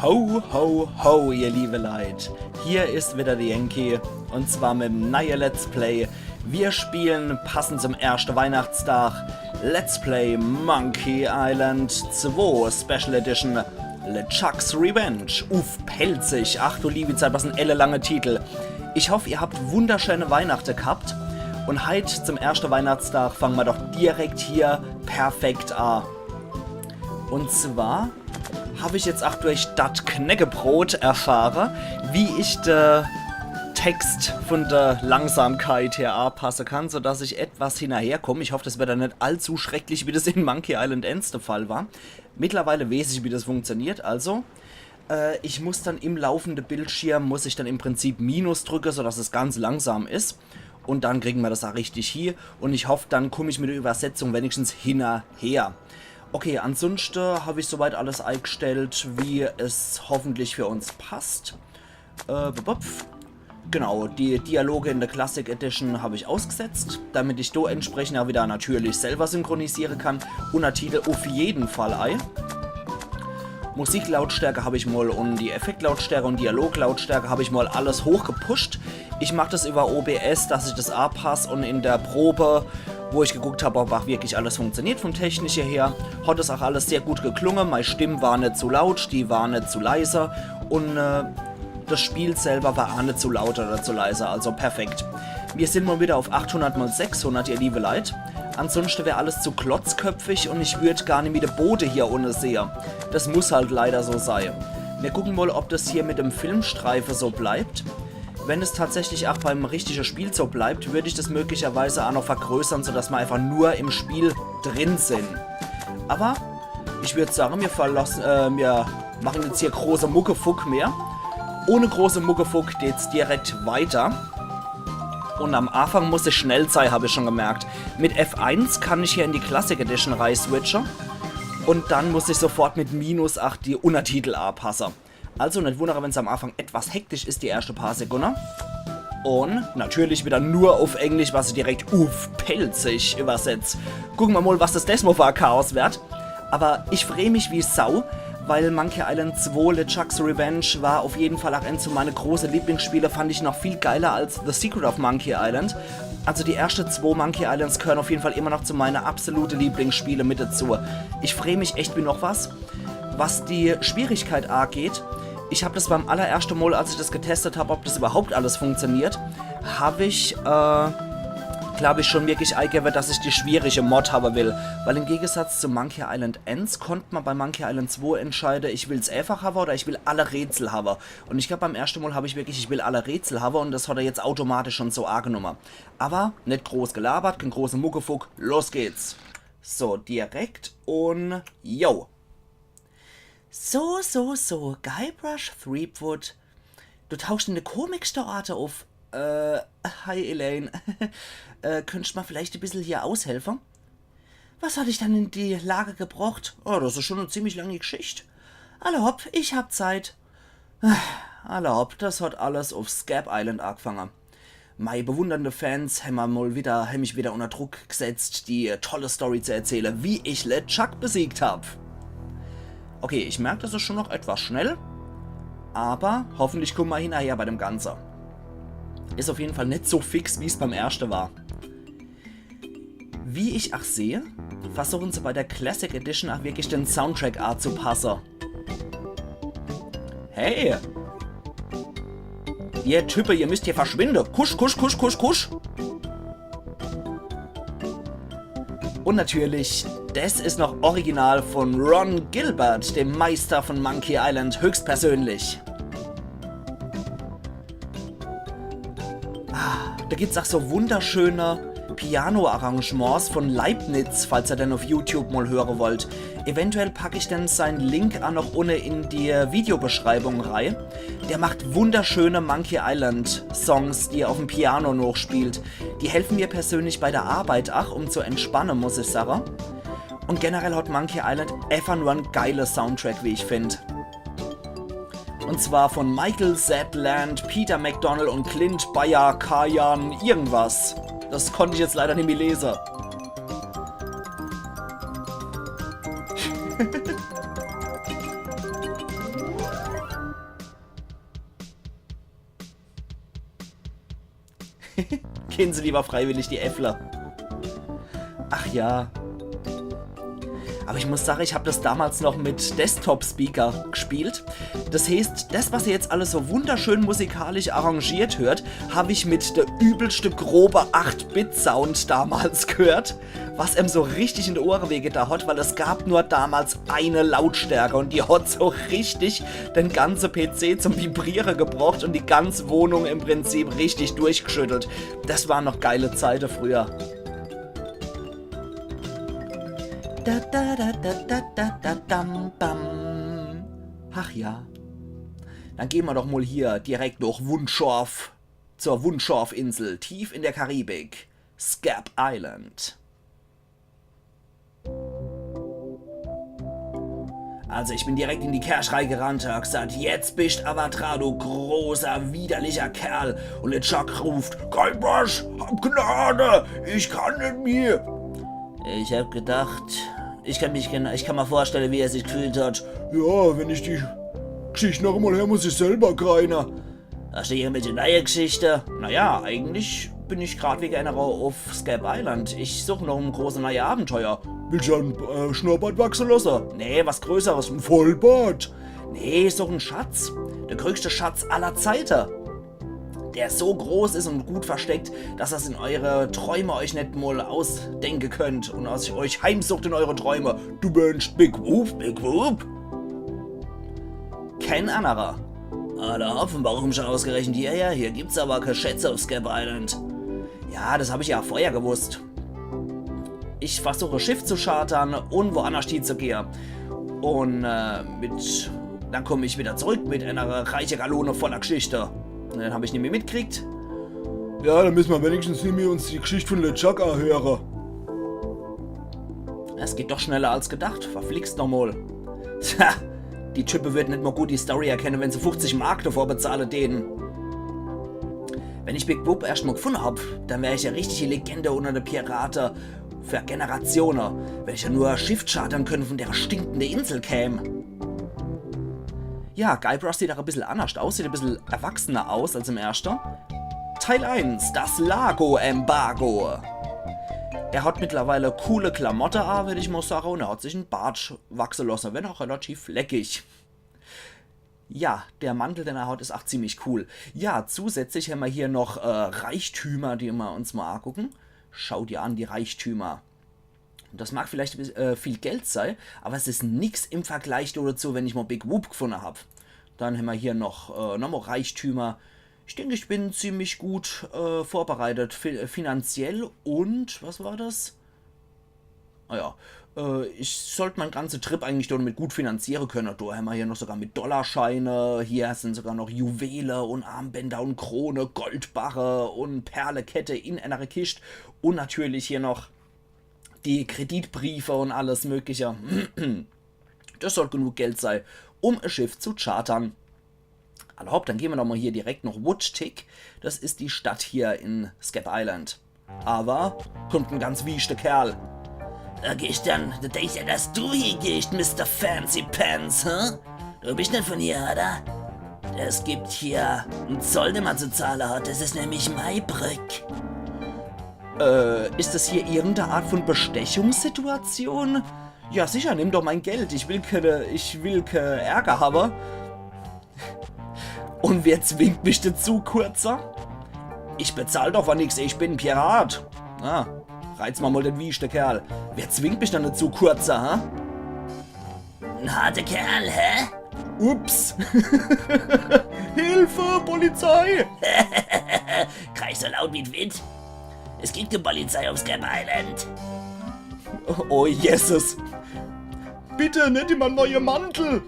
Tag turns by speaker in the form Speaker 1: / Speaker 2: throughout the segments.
Speaker 1: Ho, ho, ho, ihr liebe Leid. Hier ist wieder der Yankee und zwar mit dem neuen Let's Play. Wir spielen passend zum ersten Weihnachtstag Let's Play Monkey Island 2 Special Edition LeChuck's Revenge. Uff, pelzig. Ach du liebe Zeit, was ein ellenlanger Titel. Ich hoffe, ihr habt wunderschöne Weihnachten gehabt. Und heute zum ersten Weihnachtstag fangen wir doch direkt hier perfekt an. Und zwar habe ich jetzt auch durch das Knäckebrot erfahren, wie ich den Text von der Langsamkeit her anpassen kann, sodass ich etwas hinterherkomme. Ich hoffe, das wird dann nicht allzu schrecklich, wie das in Monkey Island Ends der Fall war. Mittlerweile weiß ich, wie das funktioniert. Also, ich muss dann im laufenden Bildschirm, muss ich dann im Prinzip Minus drücken, sodass es ganz langsam ist. Und dann kriegen wir das auch richtig hier. Und ich hoffe, dann komme ich mit der Übersetzung wenigstens hinterher. Okay, ansonsten habe ich soweit alles eingestellt, wie es hoffentlich für uns passt. Genau, die Dialoge in der Classic Edition habe ich ausgesetzt, damit ich da entsprechend auch wieder natürlich selber synchronisieren kann. Untertitel auf jeden Fall ein. Musiklautstärke habe ich mal und die Effektlautstärke und Dialoglautstärke habe ich mal alles hochgepusht. Ich mache das über OBS, dass ich das anpasse und in der Probe, wo ich geguckt habe, ob auch wirklich alles funktioniert vom Technischen her, hat das auch alles sehr gut geklungen. Meine Stimme war nicht zu laut, die war nicht zu leise und das Spiel selber war auch nicht zu laut oder zu leise, also perfekt. Wir sind mal wieder auf 800 x 600, ihr liebe Leid. Ansonsten wäre alles zu klotzköpfig und ich würde gar nicht mit der Boote hier ohne sehen. Das muss halt leider so sein. Wir gucken mal, ob das hier mit dem Filmstreifen so bleibt. Wenn es tatsächlich auch beim richtigen Spiel so bleibt, würde ich das möglicherweise auch noch vergrößern, sodass wir einfach nur im Spiel drin sind. Aber ich würde sagen, wir machen jetzt hier große Muckefuck mehr. Ohne große Muckefuck geht es direkt weiter. Und am Anfang muss ich schnell sein, habe ich schon gemerkt. Mit F1 kann ich hier in die Classic Edition rein switchen. Und dann muss ich sofort mit Minus 8 die Untertitel anpassen. Also nicht wundern, wenn es am Anfang etwas hektisch ist, die erste paar Sekunden. Und natürlich wieder nur auf Englisch, was ich direkt pelzig übersetzt. Gucken wir mal, was das Mal für ein Chaos wird. Aber ich freue mich wie Sau, weil Monkey Island 2 LeChuck's Revenge war auf jeden Fall auch eins zu meine großen Lieblingsspiele, fand ich noch viel geiler als The Secret of Monkey Island. Also die ersten 2 Monkey Islands gehören auf jeden Fall immer noch zu meinen absoluten Lieblingsspiele mit dazu. Ich freue mich echt wie noch was die Schwierigkeit angeht. Ich habe das beim allerersten Mal, als ich das getestet habe, ob das überhaupt alles funktioniert, habe ich, glaube ich, schon wirklich eingegeben, dass ich die schwierige Mod haben will. Weil im Gegensatz zu Monkey Island Ends konnte man bei Monkey Island 2 entscheiden, ich will es einfach haben oder ich will alle Rätsel haben. Und ich glaube, beim ersten Mal habe ich wirklich, ich will alle Rätsel haben und das hat er jetzt automatisch schon so angenommen. Aber nicht groß gelabert, kein großer Muckefuck, los geht's. So, direkt und yo. So, Guybrush Threepwood. Du tauchst in der komischste Orte auf. Hi Elaine. Könntest du mal vielleicht ein bisschen hier aushelfen? Was hat dich dann in die Lage gebracht? Oh, das ist schon eine ziemlich lange Geschichte. Alle hopp, ich hab Zeit. Alle hopp, das hat alles auf Scab Island angefangen. Meine bewundernde Fans haben mich wieder unter Druck gesetzt, die tolle Story zu erzählen, wie ich LeChuck besiegt habe. Okay, ich merke, das ist schon noch etwas schnell, aber hoffentlich kommen wir hinterher bei dem Ganzen. Ist auf jeden Fall nicht so fix, wie es beim ersten war. Wie ich auch sehe, versuchen sie bei der Classic Edition auch wirklich den Soundtrack anzupassen. Hey! Ihr Typen, ihr müsst hier verschwinden! Kusch, kusch, kusch, kusch, kusch! Und natürlich, das ist noch original von Ron Gilbert, dem Meister von Monkey Island, höchstpersönlich. Da gibt es auch so wunderschöne Piano-Arrangements von Leibniz, falls ihr denn auf YouTube mal hören wollt. Eventuell packe ich dann seinen Link auch noch unten in die Videobeschreibung rein. Der macht wunderschöne Monkey Island Songs, die er auf dem Piano noch spielt. Die helfen mir persönlich bei der Arbeit auch, um zu entspannen, muss ich sagen. Und generell hat Monkey Island einfach nur ein geiler Soundtrack, wie ich finde. Und zwar von Michael Z. Land, Peter McDonald und Clint Bayer Kajan irgendwas. Das konnte ich jetzt leider nicht mehr lesen. Gehen Sie lieber freiwillig die Äffler. Ach ja. Aber ich muss sagen, ich habe das damals noch mit Desktop-Speaker gespielt. Das heißt, das, was ihr jetzt alles so wunderschön musikalisch arrangiert hört, habe ich mit der übelste grobe 8-Bit-Sound damals gehört, was ihm so richtig in die Ohren wehgetan hat, weil es gab nur damals eine Lautstärke und die hat so richtig den ganzen PC zum Vibrieren gebracht und die ganze Wohnung im Prinzip richtig durchgeschüttelt. Das waren noch geile Zeiten früher. Da, da, da, da, da, da, da, dam, dam. Ach ja. Dann gehen wir doch mal hier direkt durch Wunschorf zur Wunschorf-Insel, tief in der Karibik. Scab Island. Also ich bin direkt in die Kircherei gerannt, hab gesagt, jetzt bist aber dran, du großer, widerlicher Kerl. Und der Chuck ruft, Guybrush, hab Gnade, ich kann nicht mehr. Ich hab gedacht, ich kann mir vorstellen, wie er sich gefühlt hat. Ja, wenn ich die Geschichte noch einmal her, muss ich selber keiner. Hast du irgendwelche neue Geschichte? Naja, eigentlich bin ich gerade wie einer auf Scab Island. Ich suche noch ein großes neues Abenteuer. Willst du ein Schnurrbart wachsen lassen? Nee, was Größeres. Ein Vollbart? Nee, ich suche einen Schatz. Der größte Schatz aller Zeiten. Der so groß ist und gut versteckt, dass das in eure Träume euch nicht mal ausdenken könnt und aus euch heimsucht in eure Träume. Du Mensch, Big Whoop, Big Whoop. Kein anderer. Alter Hopfen, warum schon ausgerechnet hierher? Hier gibt's aber keine Schätze auf Scab Island. Ja, das habe ich ja vorher gewusst. Ich versuche Schiff zu chartern und woanders hinzugehen. Und dann komme ich wieder zurück mit einer reichen Galone voller Geschichte. Den habe ich nicht mehr mitgekriegt. Ja, dann müssen wir wenigstens nicht mehr uns die Geschichte von LeChuck hören. Es geht doch schneller als gedacht. Verflixt nochmal. Tja, die Typen wird nicht mal gut die Story erkennen, wenn sie 50 Mark davor bezahlen denen. Wenn ich Big Whoop erstmal gefunden habe, dann wäre ich ja richtige Legende unter den Piraten für Generationen. Wenn ich ja nur Schiff chartern können, von der stinkende Insel käme. Ja, Guybrush sieht auch ein bisschen anders aus, sieht ein bisschen erwachsener aus als im ersten. Teil 1, das Lago-Embargo. Er hat mittlerweile coole Klamotten an, würde ich mal sagen, und er hat sich einen Bart wachsen lassen, wenn auch relativ fleckig. Ja, der Mantel, den er hat, ist auch ziemlich cool. Ja, zusätzlich haben wir hier noch Reichtümer, die wir uns mal angucken. Schau dir an, die Reichtümer. Das mag vielleicht viel Geld sein, aber es ist nichts im Vergleich dazu, wenn ich mal Big Whoop gefunden habe. Dann haben wir hier noch mal Reichtümer. Ich denke, ich bin ziemlich gut vorbereitet, finanziell und, was war das? Ah ja, ich sollte meinen ganzen Trip eigentlich dort mit gut finanzieren können. Da haben wir hier noch sogar mit Dollarscheine, hier sind sogar noch Juwele und Armbänder und Krone, Goldbarre und Perlekette in einer Kiste und natürlich hier noch die Kreditbriefe und alles mögliche. Das soll genug Geld sein, um ein Schiff zu chartern. Allerhaupt, dann gehen wir doch mal hier direkt noch Woodtick. Das ist die Stadt hier in Scab Island. Aber kommt ein ganz wiechter Kerl. Da gehst dann, da denkst ja, dass du hier gehst, Mr. Fancy Pants, hä? Du bist nicht von hier, oder? Es gibt hier einen Zoll, den man zu zahlen hat. Das ist nämlich Maibrück. Ist das hier irgendeine Art von Bestechungssituation? Ja, sicher, nimm doch mein Geld. Ich will keine Ärger haben. Und wer zwingt mich dazu, Kurzer? Ich bezahl doch für nichts, ich bin ein Pirat. Ah, reiz mal den wiechten Kerl. Wer zwingt mich dann dazu, Kurzer, ha? Ein harter Kerl, hä? Ups. Hilfe, Polizei! Kreis so laut wie ein Wind. Es gibt eine Polizei auf Scab Island. Oh, Jesus. Bitte, nicht immer neue Mantel.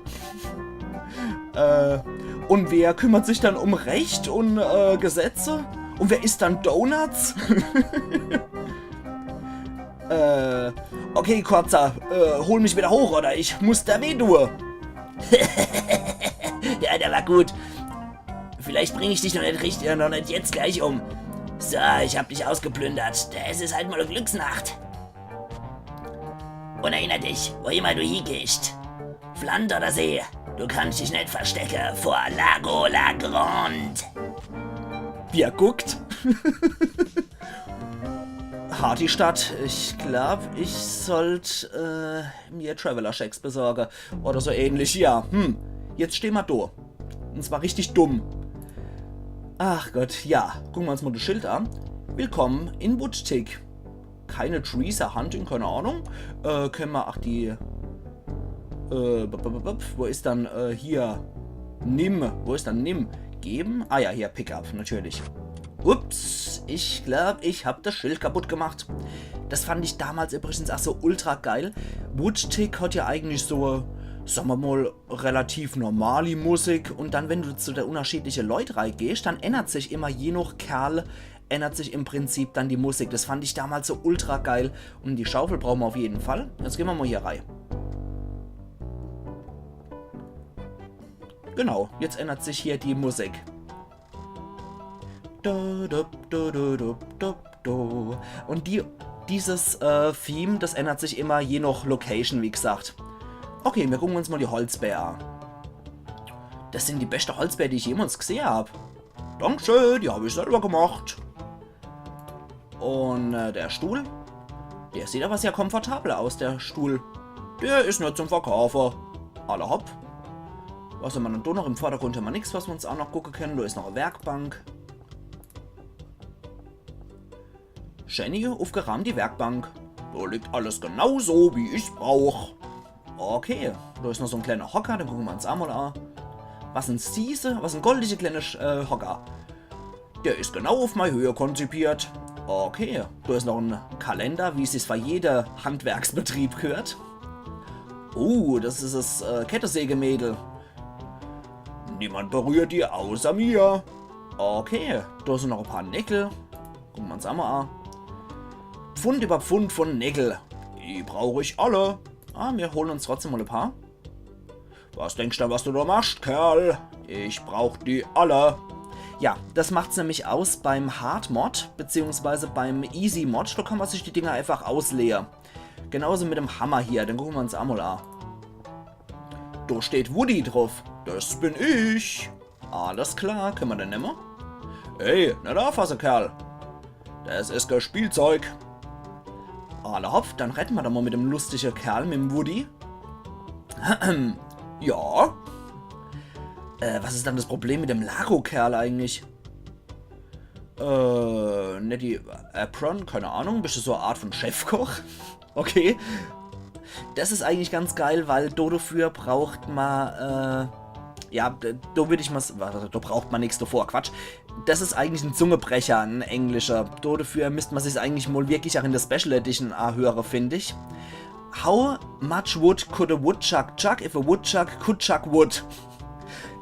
Speaker 1: Und wer kümmert sich dann um Recht und Gesetze? Und wer isst dann Donuts? Okay, Kurzer, hol mich wieder hoch, oder ich muss da weh tun. Ja, der war gut. Vielleicht bringe ich dich noch nicht jetzt gleich um. So, ich hab dich ausgeplündert. Es ist halt mal eine Glücksnacht. Und erinnere dich, wo immer du hingehst. Land oder See, du kannst dich nicht verstecken vor Lago La Grande. Wie er guckt. Harti-Stadt. Ich glaube, ich sollte mir Traveler-Checks besorgen. Oder so ähnlich, ja. Jetzt stehen wir da. Und zwar richtig dumm. Ach Gott, ja. Gucken wir uns mal das Schild an. Willkommen in Woodtick. Keine Trees Hunting, keine Ahnung. Können wir, ach die... wo ist dann hier... Nimm. Wo ist dann Nimm? Geben? Ah ja, hier, Pickup, natürlich. Ups, ich glaube, ich habe das Schild kaputt gemacht. Das fand ich damals übrigens auch so ultra geil. Woodtick hat ja eigentlich so, sagen wir mal, relativ normale Musik. Und dann, wenn du zu der unterschiedlichen Leute reingehst, dann ändert sich immer, je nach Kerl, ändert sich im Prinzip dann die Musik. Das fand ich damals so ultra geil. Und die Schaufel brauchen wir auf jeden Fall. Jetzt gehen wir mal hier rein. Genau, jetzt ändert sich hier die Musik. Und dieses Theme, das ändert sich immer je nach Location, wie gesagt. Okay, wir gucken uns mal die Holzbär an. Das sind die besten Holzbär, die ich jemals gesehen habe. Dankeschön, die habe ich selber gemacht. Und der Stuhl, der sieht aber sehr komfortabel aus, der Stuhl. Der ist nur zum Verkaufen. Alle hopp. Was haben wir denn da noch? Im Vordergrund haben wir nichts, was wir uns auch noch gucken können. Da ist noch eine Werkbank. Jenny, aufgerahmt die Werkbank. Da liegt alles genau so, wie ich brauche. Okay, da ist noch so ein kleiner Hocker, den gucken wir uns auch mal an. Was ein Siese, was ein goldiger kleiner Hocker. Der ist genau auf meine Höhe konzipiert. Okay, da ist noch ein Kalender, wie es sich für jeder Handwerksbetrieb gehört. Das ist das Kettensägemädel. Niemand berührt die außer mir. Okay, da sind noch ein paar Nägel. Gucken wir uns auch mal an. Pfund über Pfund von Nägel. Die brauche ich alle. Wir holen uns trotzdem mal ein paar. Was denkst du, was du da machst, Kerl? Ich brauche die alle. Ja, das macht's nämlich aus beim Hard Mod, beziehungsweise beim Easy Mod. Da kann man sich die Dinger einfach ausleeren. Genauso mit dem Hammer hier, den gucken wir uns auch mal an. Da steht Woody drauf. Das bin ich. Alles klar, können wir den nehmen? Ey, nicht aufpassen, Kerl. Das ist kein Spielzeug. Alle Hopf, dann retten wir doch mal mit dem lustigen Kerl, mit dem Woody. Ja. Was ist dann das Problem mit dem Lago-Kerl eigentlich? Ne, die Apron, keine Ahnung. Bist du so eine Art von Chefkoch? Okay. Das ist eigentlich ganz geil, weil dafür braucht man, ja, da würde ich mal, da braucht man nichts davor, Quatsch. Das ist eigentlich ein Zungebrecher, ein englischer. Dafür müsste man sich eigentlich mal wirklich auch in der Special Edition hören, finde ich. How much wood could a woodchuck chuck if a woodchuck could chuck wood?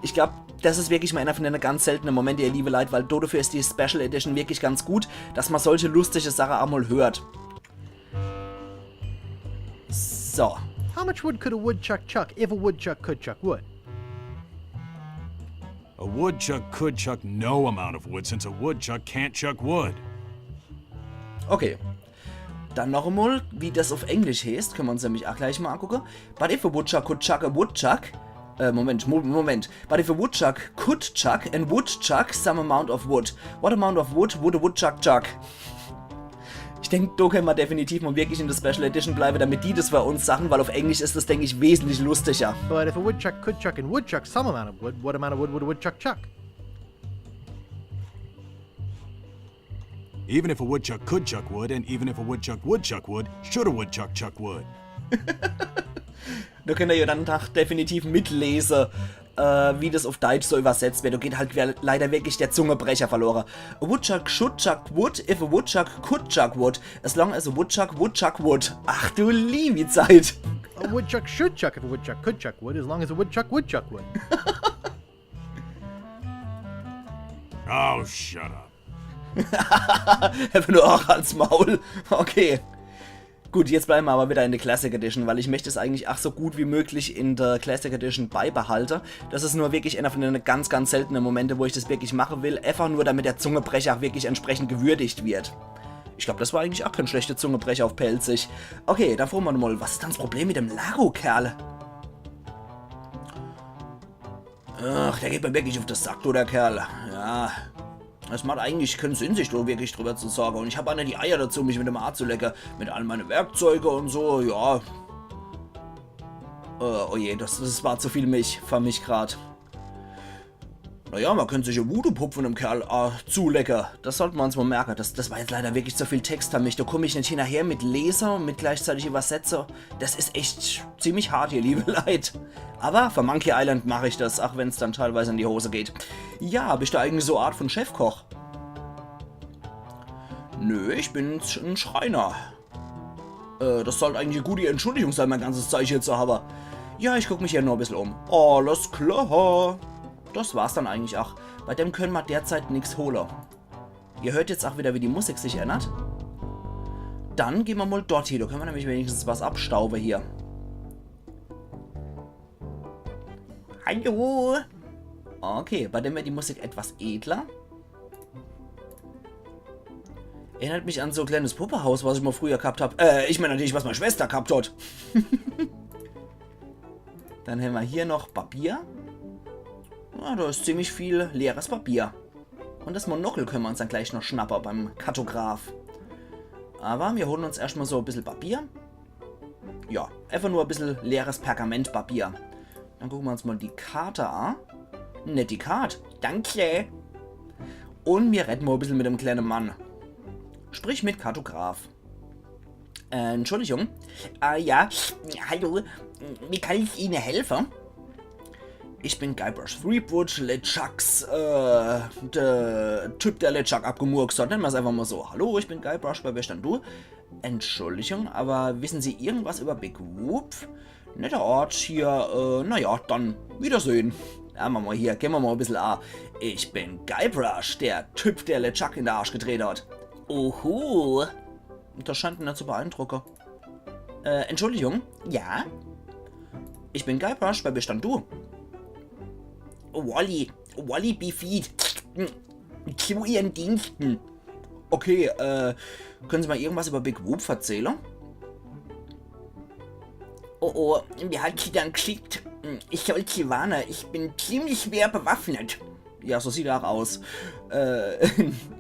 Speaker 1: Ich glaube, das ist wirklich mal einer von den ganz seltenen Momente, ihr liebe Leute, weil dafür ist die Special Edition wirklich ganz gut, dass man solche lustige Sachen auch mal hört. So.
Speaker 2: How much wood could a woodchuck chuck if a woodchuck could chuck wood?
Speaker 3: A woodchuck could chuck no amount of wood since a woodchuck can't chuck wood.
Speaker 1: Okay. Dann noch einmal, wie das auf Englisch heißt, können wir uns nämlich auch gleich mal angucken. But if a woodchuck could chuck a woodchuck... Moment. But if a woodchuck could chuck and would chuck some amount of wood, what amount of wood would a woodchuck chuck? Ich denke, da können wir definitiv mal wirklich in der Special Edition bleiben, damit die das bei uns sagen, weil auf Englisch ist das, denke ich, wesentlich lustiger.
Speaker 2: But if a woodchuck could chuck and would chuck some amount of wood, what amount of wood would a woodchuck chuck?
Speaker 3: Even if a woodchuck could chuck wood, and even if a woodchuck would chuck wood, should a woodchuck chuck wood?
Speaker 1: Da könnt ihr ja dann definitiv mitlesen, wie das auf Deutsch so übersetzt wird. Da geht halt leider wirklich der Zungebrecher verloren. A woodchuck should chuck wood if a woodchuck could chuck wood. As long as a woodchuck would chuck wood. Ach du liebe Zeit.
Speaker 2: A woodchuck should chuck if a woodchuck could chuck wood, as long as a woodchuck would chuck wood.
Speaker 3: Oh, shut up.
Speaker 1: Einfach nur auch als Maul. Okay. Gut, jetzt bleiben wir aber wieder in der Classic Edition, weil ich möchte es eigentlich auch so gut wie möglich in der Classic Edition beibehalten. Das ist nur wirklich einer von den ganz, ganz seltenen Momente, wo ich das wirklich machen will. Einfach nur, damit der Zungebrecher auch wirklich entsprechend gewürdigt wird. Ich glaube, das war eigentlich auch kein schlechter Zungebrecher auf Pelzig. Okay, dann fragen wir mal, was ist dann das Problem mit dem Lago-Kerl? Ach, der geht mir wirklich auf das Sack, du, der Kerl. Ja. Es macht eigentlich keinen Sinn, sich da wirklich drüber zu sagen. Und ich habe auch nicht die Eier dazu, mich mit dem A zu lecken. Mit all meinen Werkzeugen und so, ja. Oh je, das war zu viel Milch für mich gerade. Naja, man könnte sich eine Voodoo-Puppe von einem Kerl zulecken. Das sollten wir uns mal merken. Das war jetzt leider wirklich zu viel Text für mich. Da komme ich nicht hinterher mit Leser und mit gleichzeitig Übersetzer. Das ist echt ziemlich hart hier, liebe Leute. Aber für Monkey Island mache ich das, auch wenn es dann teilweise in die Hose geht. Ja, habe ich da eigentlich so eine Art von Chefkoch? Nö, ich bin ein Schreiner. Das sollte eigentlich eine gute Entschuldigung sein, mein ganzes Zeug hier zu haben. Ja, ich gucke mich hier noch ein bisschen um. Alles klar. Das war's dann eigentlich auch. Bei dem können wir derzeit nichts holen. Ihr hört jetzt auch wieder, wie die Musik sich ändert. Dann gehen wir mal dort hier. Da können wir nämlich wenigstens was abstauben hier. Hallo. Okay, bei dem wird die Musik etwas edler. Erinnert mich an so ein kleines Puppehaus, was ich mal früher gehabt habe. Ich meine natürlich, was meine Schwester gehabt hat. Dann haben wir hier noch Papier. Ja, da ist ziemlich viel leeres Papier. Und das Monokel können wir uns dann gleich noch schnappen beim Kartograf. Aber wir holen uns erstmal so ein bisschen Papier. Ja, einfach nur ein bisschen leeres Pergamentpapier. Dann gucken wir uns mal die Karte an. Nicht die Karte. Danke. Und wir retten mal ein bisschen mit dem kleinen Mann. Sprich mit Kartograf. Entschuldigung. Ja, hallo. Wie kann ich Ihnen helfen? Ich bin Guybrush Threepwood, LeChucks, der Typ, der LeChuck abgemurkst hat. Nennen wir es einfach mal so. Hallo, ich bin Guybrush, wer bist denn du? Entschuldigung, aber wissen Sie irgendwas über Big Whoop? Netter Ort hier, naja, dann Wiedersehen. Ja, machen wir hier, gehen wir mal ein bisschen an. Ich bin Guybrush, der Typ, der LeChuck in den Arsch gedreht hat. Oho. Das scheint ihn nicht zu beeindrucken. Entschuldigung, ja? Ich bin Guybrush, wer bist denn du? Wally Beefeed. Zu Ihren Diensten. Okay, können Sie mal irgendwas über Big Whoop erzählen? Oh, wer hat Sie dann geschickt? Ich soll Sie warnen, ich bin ziemlich schwer bewaffnet. Ja, so sieht er auch aus.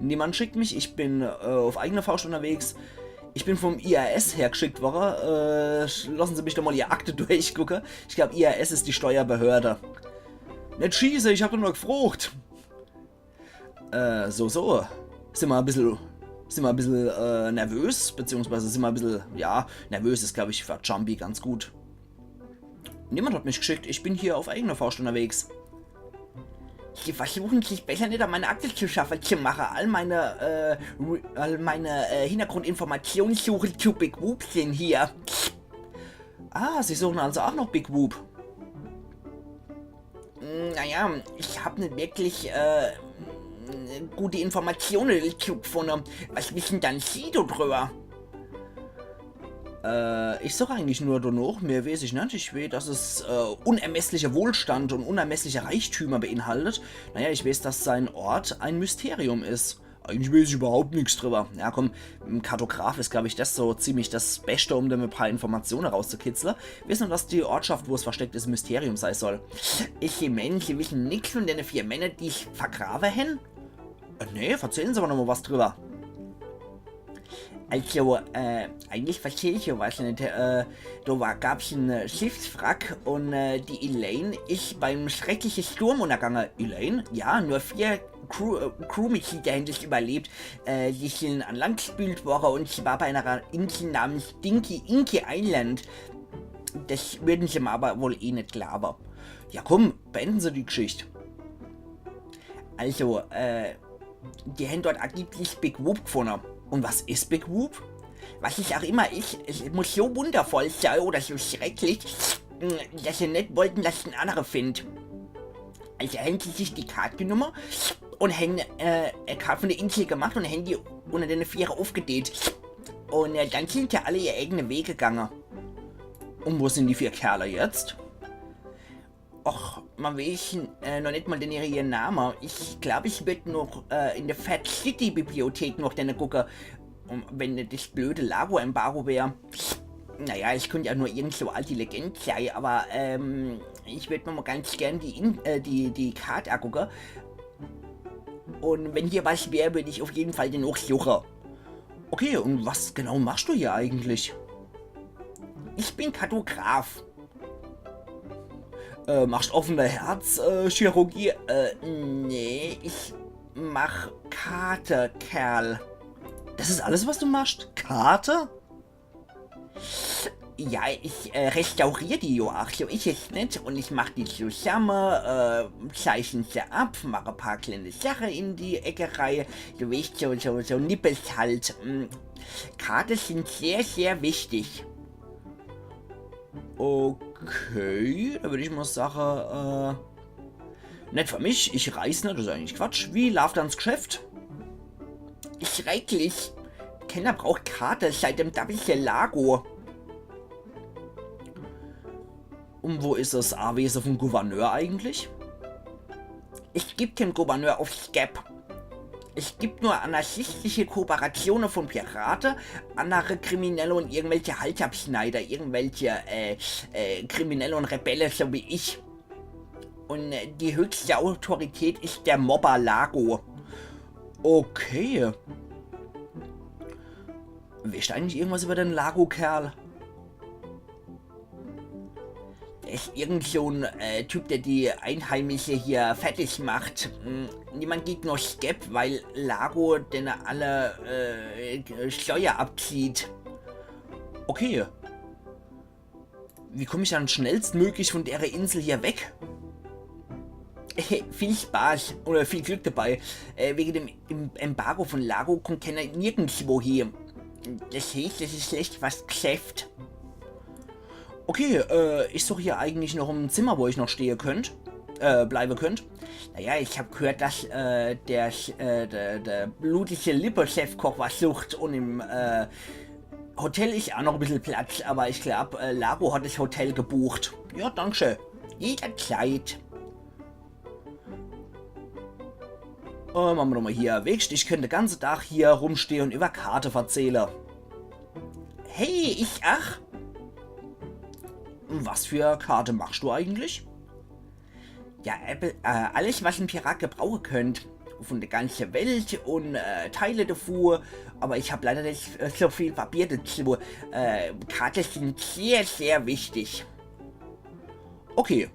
Speaker 1: Niemand schickt mich, ich bin auf eigene Faust unterwegs. Ich bin vom IRS hergeschickt worden. Lassen Sie mich doch mal Ihre Akte durchgucken. Ich glaube, IRS ist die Steuerbehörde. Nicht schieße, ich hab doch nur gefragt. So. Sind wir ein bisschen nervös, beziehungsweise sind wir ein bisschen, ja, nervös ist, glaube ich, für Jumpy ganz gut. Niemand hat mich geschickt, ich bin hier auf eigene Faust unterwegs. Sie versuchen sich besser nicht an meine Akte zu schaffen zu machen. All meine Hintergrundinformationen suchen zu Big Whoop sind hier. Ah, Sie suchen also auch noch Big Whoop. Naja, ich habe nicht wirklich gute Informationen dazu gefunden. Was wissen dann Sie darüber? Ich suche eigentlich nur danach, mehr weiß ich nicht. Ich weiß, dass es unermesslicher Wohlstand und unermessliche Reichtümer beinhaltet. Naja, ich weiß, dass sein Ort ein Mysterium ist. Eigentlich weiß ich überhaupt nichts drüber. Ja komm, im Kartograf ist, glaube ich, das so ziemlich das Beste, um da ein paar Informationen rauszukitzeln. Wir wissen nur, dass die Ortschaft, wo es versteckt ist, ein Mysterium sein soll. Ich meine, Sie wissen nichts von den 4 Männern, die ich vergraben haben? Nee, erzählen Sie aber noch mal was drüber. Also, eigentlich verstehe ich ja was nicht. Da gab es einen Schiffswrack und die Elaine ist beim schrecklichen Sturm untergegangen. Elaine? Ja, nur 4 Crewmitglieder haben das überlebt. Sie sind an Land gespült worden und sie war bei einer Insel namens Inky Island. Das würden sie mir aber wohl eh nicht glauben. Ja komm, beenden Sie die Geschichte. Also, die haben dort angeblich Big Whoop gefunden. Und was ist Big Whoop? Was es auch immer ist, es muss so wundervoll sein oder so schrecklich, dass sie nicht wollten, dass es ein anderer findet. Also haben sie sich die Karte genommen und haben eine Karte von der Insel gemacht und haben die unter den 4 aufgedreht. Und dann sind ja alle ihre eigenen Wege gegangen. Und wo sind die 4 Kerle jetzt? Och, man weiß noch nicht mal ihren Namen. Ich glaube, ich werde noch in der Fat City Bibliothek noch dann gucken, wenn das blöde Lago-Embargo wäre. Naja, ich könnte ja nur irgend so alte Legende sein, aber ich würde mir mal ganz gern die Karte angucken. Und wenn hier was wäre, würde ich auf jeden Fall den auch suchen. Okay, und was genau machst du hier eigentlich? Ich bin Kartograf. Machst offene Herzchirurgie? Nee, ich mach Karte, Kerl. Das ist alles, was du machst? Karte? Ja, ich restauriere die ja auch, so ist es nicht. Und ich mache die zusammen, zeichne sie ab, mache ein paar kleine Sachen in die Eckerei. Du weißt, so Nippels halt. Karten sind sehr, sehr wichtig. Okay, da würde ich mal sagen, nicht für mich, ich reise nicht, das ist eigentlich Quatsch. Wie läuft ans Geschäft? Schrecklich. Keiner braucht Karte seit dem Lago. Und wo ist das Anwesen vom Gouverneur eigentlich? Es gibt den Gouverneur auf Skep. Es gibt nur anarchistische Kooperationen von Piraten, andere Kriminelle und irgendwelche Halsabschneider, irgendwelche Kriminelle und Rebelle, so wie ich. Und die höchste Autorität ist der Mobber Lago. Okay. Weißt du eigentlich irgendwas über den Lago-Kerl? Der ist irgend so ein Typ, der die Einheimische hier fertig macht. Niemand geht nur Skep, weil Lago denn alle Steuer abzieht. Okay. Wie komme ich dann schnellstmöglich von der Insel hier weg? Viel Spaß oder viel Glück dabei. Wegen dem Embargo von Lago kommt keiner nirgendwo hier. Das heißt, das ist schlecht was Geschäft. Okay, ich suche hier eigentlich noch ein Zimmer, wo ich noch stehen könnt. Bleiben könnt. Naja, ich habe gehört, dass der blutige Lippe-Chefkoch was sucht und im Hotel ist auch noch ein bisschen Platz, aber ich glaube, Lago hat das Hotel gebucht. Ja, danke. Jederzeit. Machen wir nochmal hier weg. Ich könnte den ganzen Tag hier rumstehen und über Karte erzählen. Hey, ach. Was für Karte machst du eigentlich? Ja, alles, was ein Pirat gebrauchen könnt. Von der ganzen Welt und Teile davor. Aber ich habe leider nicht so viel Papier dazu. Karten sind sehr, sehr wichtig. Okay,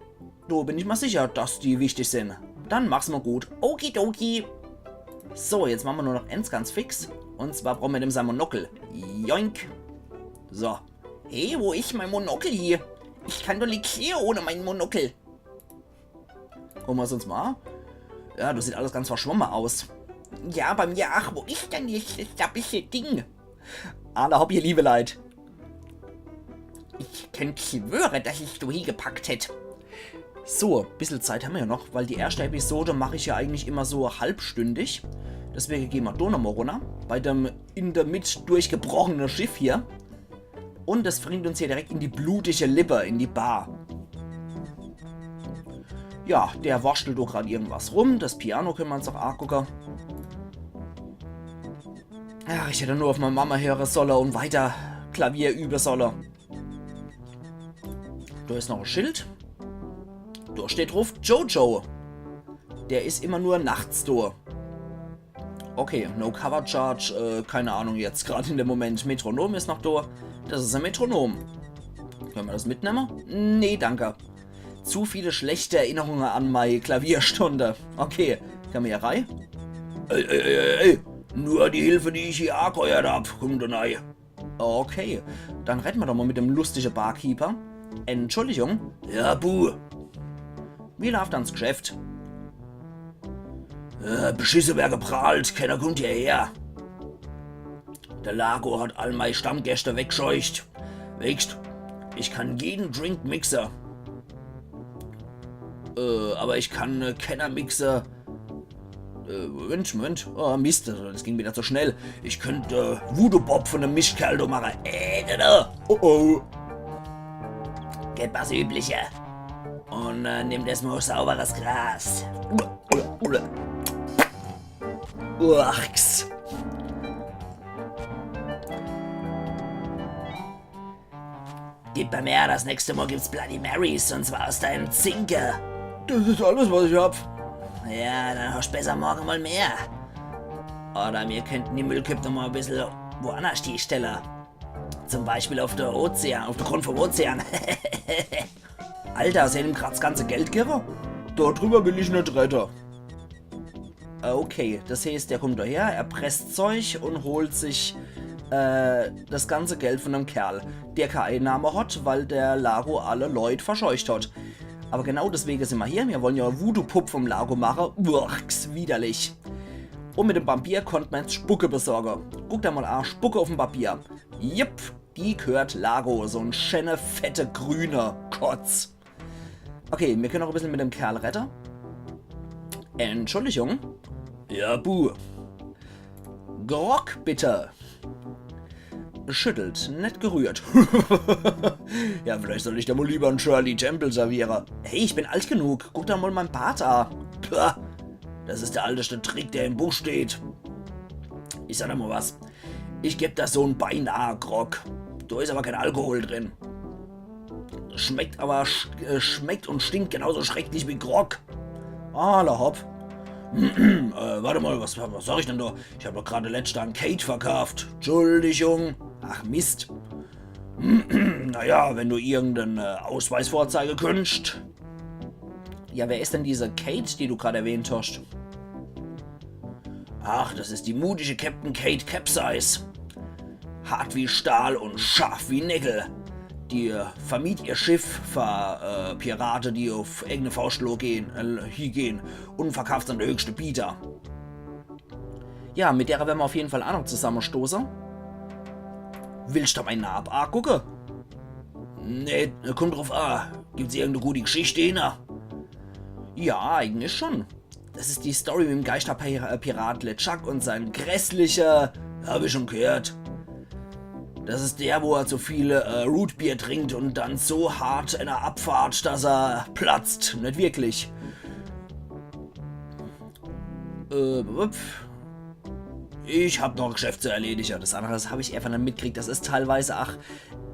Speaker 1: da bin ich mal sicher, dass die wichtig sind. Dann mach's mal gut. Okidoki. So, jetzt machen wir nur noch eins ganz fix. Und zwar brauchen wir den Monokel. Joink. So. Hey, wo ist mein Monokel hier? Ich kann doch nichts hier ohne mein Monokel. Gucken wir es uns mal an. Ja, das sieht alles ganz verschwommen aus. Ja, bei mir, ach, wo ist denn jetzt das dabische Ding? Da hab ich liebe Leid. Ich könnte schwören, dass ich so hingepackt hätte. So, ein bisschen Zeit haben wir ja noch, weil die erste Episode mache ich ja eigentlich immer so halbstündig. Deswegen gehen wir da nochmal runter. Bei dem in der Mitte durchgebrochenen Schiff hier. Und das bringt uns hier direkt in die blutige Lippe, in die Bar. Ja, der wurschtelt doch gerade irgendwas rum. Das Piano können wir uns auch angucken. Ja, ich hätte nur auf meine Mama hören sollen und weiter Klavier üben sollen. Da ist noch ein Schild. Da steht drauf Jojo. Der ist immer nur nachts da. Okay, no cover charge, keine Ahnung jetzt gerade in dem Moment. Metronom ist noch da. Das ist ein Metronom. Können wir das mitnehmen? Nee, danke. Zu viele schlechte Erinnerungen an meine Klavierstunde. Okay, kann man hier rein? Ey, nur die Hilfe, die ich hier angeheuert hab, kommt da rein. Okay, dann retten wir doch mal mit dem lustigen Barkeeper. Entschuldigung? Ja, buh. Wie läuft ans Geschäft? Beschisse wer geprahlt, keiner kommt hierher. Der Lago hat all meine Stammgäste wegscheucht. Weißt, ich kann jeden Drink mixen. Aber ich kann keiner mixen. Moment. Oh, Mist, das ging wieder zu schnell. Ich könnte Voodoo Bob von dem Mischkerl da machen. Oh. Geht was Übliche. Und nimmt erstmal sauberes Gras. Uachs. Gib bei mir, das nächste Mal gibt's Bloody Marys und zwar aus deinem Zinke. Das ist alles, was ich hab. Ja, dann hast du besser morgen mal mehr. Oder wir könnten die Müllkippe noch mal ein bisschen woanders stellen. Zum Beispiel auf der Grund vom Ozean. Alter, soll ihm grad das ganze Geld geben? Darüber will ich nicht retten. Okay, das heißt, der kommt daher, er presst Zeug und holt sich das ganze Geld von einem Kerl, der keine Einnahme hat, weil der Lago alle Leute verscheucht hat. Aber genau deswegen sind wir hier. Wir wollen ja Voodoo-Pupp vom Lago machen. Urks, widerlich. Und mit dem Papier konnte man jetzt Spucke besorgen. Guck da mal an, Spucke auf dem Papier. Jipp, die gehört Lago. So ein schöner, fette, grüner Kotz. Okay, wir können auch ein bisschen mit dem Kerl retten. Entschuldigung. Ja, buh. Grog, bitte. Schüttelt, nicht gerührt. Ja, vielleicht soll ich da wohl lieber einen Shirley Temple servieren. Hey, ich bin alt genug. Guck da mal mein Bart an. Puh, das ist der alteste Trick, der im Buch steht. Ich sag dir mal was. Ich geb da so ein beinahe Grog. Da ist aber kein Alkohol drin. Schmeckt aber, schmeckt und stinkt genauso schrecklich wie Grog. Ala hopp. Warte mal, was sag ich denn da? Ich habe doch gerade letztes einen Kate verkauft. Entschuldigung. Ach Mist. Naja, wenn du irgendeinen Ausweis vorzeigen könntest. Ja, wer ist denn diese Kate, die du gerade erwähnt hast? Ach, das ist die mutige Captain Kate Capsize. Hart wie Stahl und scharf wie Nägel. Die vermied ihr Schiff für Piraten, die auf irgendeine Faustschlau hier gehen und verkauft dann der höchste Bieter. Ja, mit der werden wir auf jeden Fall auch noch zusammenstoßen. Willst du meinen Namen gucken? Nee, kommt drauf an. Gibt's irgendeine gute Geschichte hin? Ja, eigentlich schon. Das ist die Story mit dem Geisterpirat LeChuck und sein grässlicher... Hab ich schon gehört. Das ist der, wo er zu viele Rootbier trinkt und dann so hart in der Abfahrt, dass er platzt. Nicht wirklich. Ich hab noch ein Geschäft zu erledigen. Das andere habe ich einfach nicht mitgekriegt. Das ist teilweise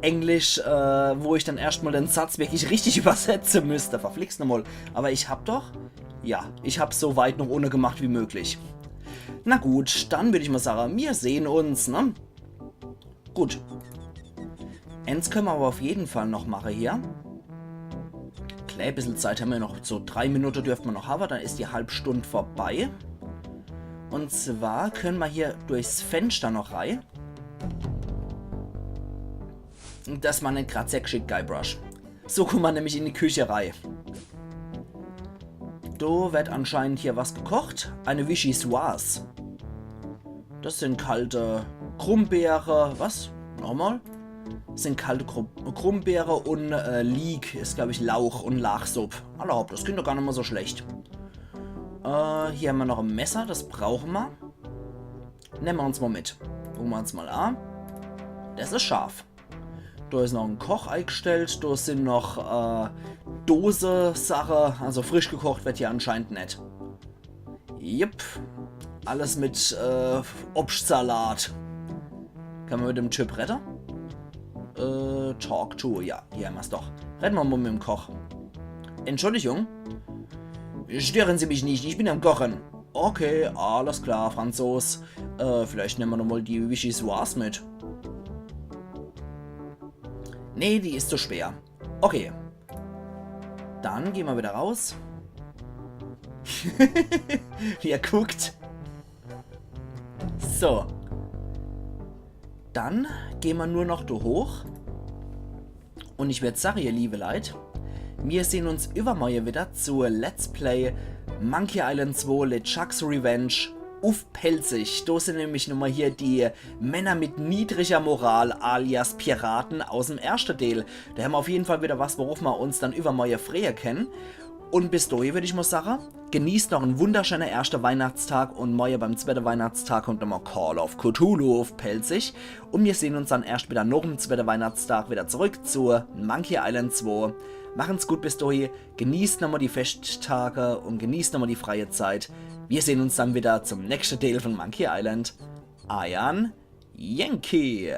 Speaker 1: Englisch, wo ich dann erstmal den Satz wirklich richtig übersetzen müsste. Verflixt nochmal. Aber ich hab doch... Ja, ich hab's so weit noch ohne gemacht wie möglich. Na gut, dann würde ich mal sagen, wir sehen uns, ne? Gut. Eins können wir aber auf jeden Fall noch machen hier. Klar, ein bisschen Zeit haben wir noch. So 3 Minuten dürfen wir noch haben, dann ist die Halbstunde vorbei. Und zwar können wir hier durchs Fenster noch rein. Das war nicht gerade sehr geschickt, Guybrush. So kommt man nämlich in die Küche rein. Da wird anscheinend hier was gekocht. Eine Vichyssoise. Das sind kalte Krummbeere. Was? Nochmal? Das sind kalte Krummbeere und Leek ist, glaube ich, Lauch und Lachsuppe. Allerhaupt, das klingt doch gar nicht mal so schlecht. Hier haben wir noch ein Messer, das brauchen wir. Nehmen wir uns mal mit. Gucken wir uns mal an. Das ist scharf. Da ist noch ein Koch eingestellt. Da sind noch Dose-Sache. Also frisch gekocht wird hier anscheinend nicht. Jupp. Alles mit Obstsalat. Kann man mit dem Typ retten? Talk to. Ja, hier haben wir es doch. Retten wir mal mit dem Koch. Entschuldigung. Stören Sie mich nicht, ich bin am Kochen. Okay, alles klar, Franzos. Vielleicht nehmen wir nochmal die Vichyssoise mit. Nee, die ist zu schwer. Okay. Dann gehen wir wieder raus. Wie er guckt. So. Dann gehen wir nur noch da hoch. Und ich werde sagen, ihr liebe Leute, wir sehen uns übermorgen wieder zur Let's Play Monkey Island 2 LeChuck's Revenge auf Pelzig. Da sind nämlich nochmal hier die Männer mit niedriger Moral alias Piraten aus dem ersten Teil. Da haben wir auf jeden Fall wieder was, worauf wir uns dann übermorgen freuen können. Und bis dahin würde ich mal sagen, genießt noch einen wunderschönen ersten Weihnachtstag und morgen beim zweiten Weihnachtstag kommt nochmal Call of Cthulhu auf Pelzig. Und wir sehen uns dann erst wieder noch am zweiten Weihnachtstag wieder zurück zur Monkey Island 2. Machen's gut bis dahin, genießt nochmal die Festtage und genießt nochmal die freie Zeit. Wir sehen uns dann wieder zum nächsten Teil von Monkey Island. Ayan Yankee.